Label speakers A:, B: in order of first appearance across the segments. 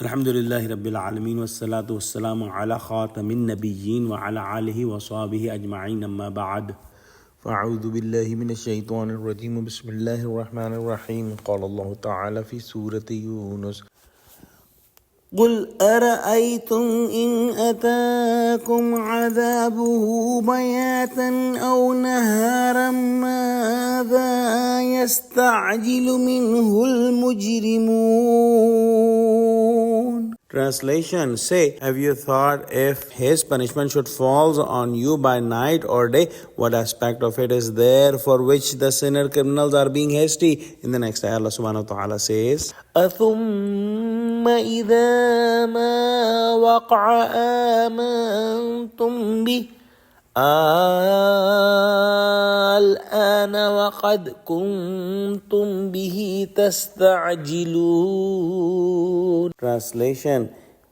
A: Alhamdulillahi Rabbil Alameen wassalatu wassalamu ala khatamin nabiyyin wa ala alihi wa sahbihi ajma'in amma ba'd. فأعوذ بالله من الشيطان الرجيم بسم الله الرحمن الرحيم قال الله تعالى في سورة يونس قل أرأيتم إن أتاكم عذابه بياتا أو نهارا ماذا يستعجل منه المجرمون. Translation: Say, have you thought if his punishment should fall on you by night or day, what aspect of it is there for which the sinner criminals are being hasty? In the next ayah, Allah subhanahu wa ta'ala says, أَثُمَّ إِذَا مَا وَقَعَ آمَنْتُمْ بِهِ الآن وقد كنتم به تستعجلون. Translation: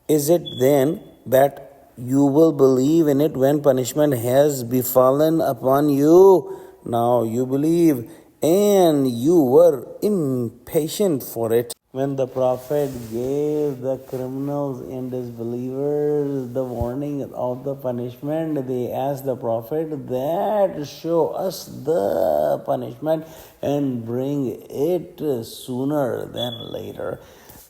A: Is it then that you will believe in it when punishment has befallen upon you? Now you believe, and you were impatient for it. When the Prophet gave the criminals and disbelievers the warning of the punishment, they asked the Prophet that show us the punishment and bring it sooner than later.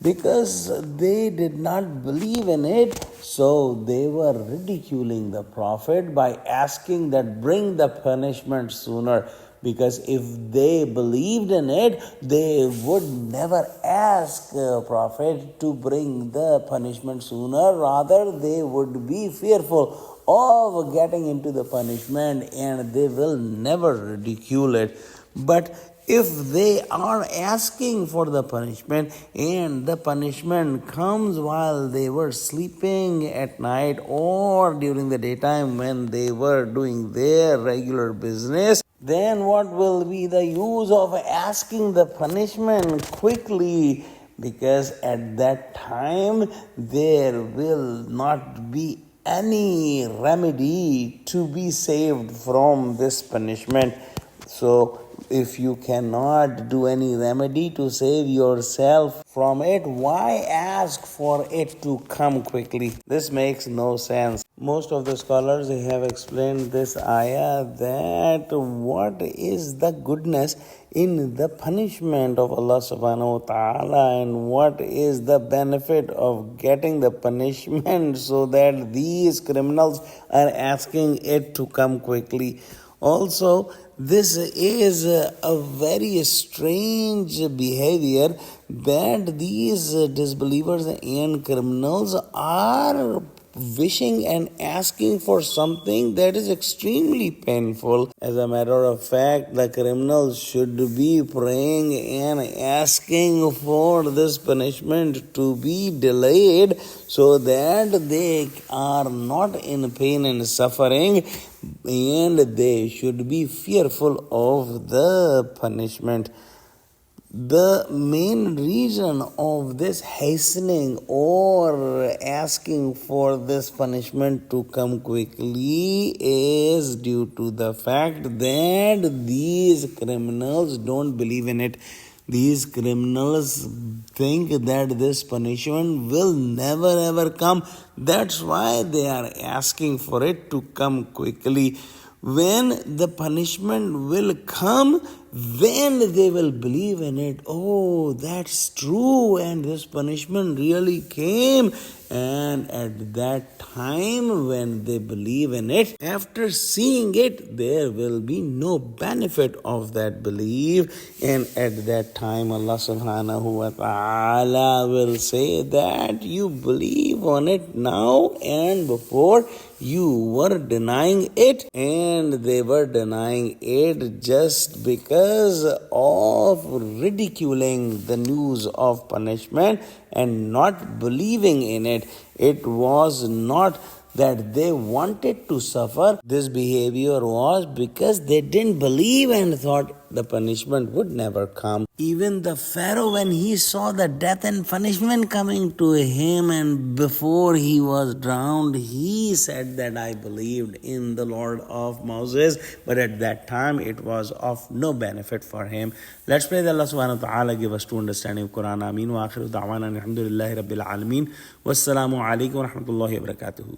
A: Because they did not believe in it, so they were ridiculing the Prophet by asking that bring the punishment sooner. Because if they believed in it, they would never ask Prophet to bring the punishment sooner. Rather, they would be fearful of getting into the punishment and they will never ridicule it. But if they are asking for the punishment and the punishment comes while they were sleeping at night or during the daytime when they were doing their regular business, then what will be the use of asking the punishment quickly? Because at that time there will not be any remedy to be saved from this punishment. So if you cannot do any remedy to save yourself from it, why ask for it to come quickly? This makes no sense. Most of the scholars have explained this ayah that what is the goodness in the punishment of Allah subhanahu wa ta'ala and what is the benefit of getting the punishment so that these criminals are asking it to come quickly. Also, this is a very strange behavior that these disbelievers and criminals are wishing and asking for something that is extremely painful. As a matter of fact, the criminals should be praying and asking for this punishment to be delayed so that they are not in pain and suffering, and they should be fearful of the punishment. The main reason of this hastening or asking for this punishment to come quickly is due to the fact that these criminals don't believe in it. These criminals think that this punishment will never ever come. That's why they are asking for it to come quickly. When the punishment will come, then they will believe in it. Oh, that's true, and this punishment really came. And at that time, when they believe in it, after seeing it, there will be no benefit of that belief. And at that time, Allah subhanahu wa ta'ala will say that you believe on it now, and before you were denying it, and they were denying it just because of ridiculing the news of punishment and not believing in it. It was not that they wanted to suffer this behavior was because they didn't believe and thought the punishment would never come. Even the Pharaoh, when he saw the death and punishment coming to him, and before he was drowned, he said that I believed in the Lord of Moses, but at that time it was of no benefit for him. Let's pray that Allah subhanahu wa ta'ala give us true understanding of Quran. Ameen wa akhiru da'wana alhamdulillahi rabbil alameen. Wassalamu alaikum wa rahmatullahi wa barakatuhu.